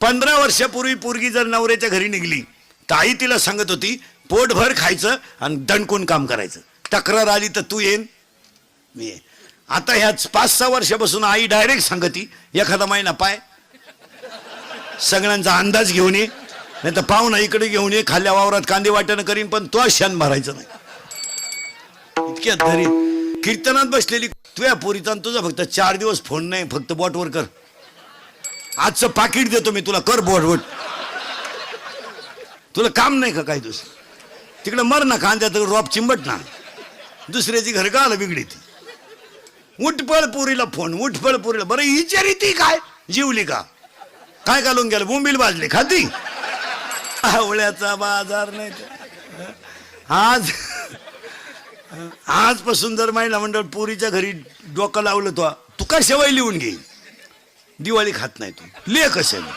15 वर्षापूर्वी पोरगी जर नवऱ्याच्या घरी निघली तर आई तिला सांगत होती पोटभर खायचं आणि दणकून काम करायचं. तक्रार आली तर तू येईन मी येईन. आता ह्याच 5-6 वर्षापासून आई डायरेक्ट सांगती एखादा महिना पाय, सगळ्यांचा अंदाज घेऊन ये, नाही तर पाहुणा इकडे घेऊन ये, खाल्ल्या वावरात कांदे वाट्यानं करीन पण तो शान भरायचं नाही. इतक्या धरी कीर्तनात बसलेली तुझ्या पोरीचा तुझा फक्त 4 दिवस फोन नाही, फक्त बोटवर कर. आजचं पाकिट देतो मी तुला, कर बोट. तुला काम नाही का काय दुसरं? तिकडे मर ना, कांद्यात रॉप चिंबट ना, दुसऱ्याची घर का आलं बिगडी ती. उठपळ पुरीला फोन, उठपळ पुरीला. बरं विचारी ती काय जीवली का काय घालून गेलं, बोंबील भाजली खाती. आवळ्याचा बाजार नाही. आजपासून जर महिला मंडळ पुरीच्या घरी डोकं लावलं तो तू का शेवाय लिहून घे, दिवाळी खात नाही तू ले कशाने.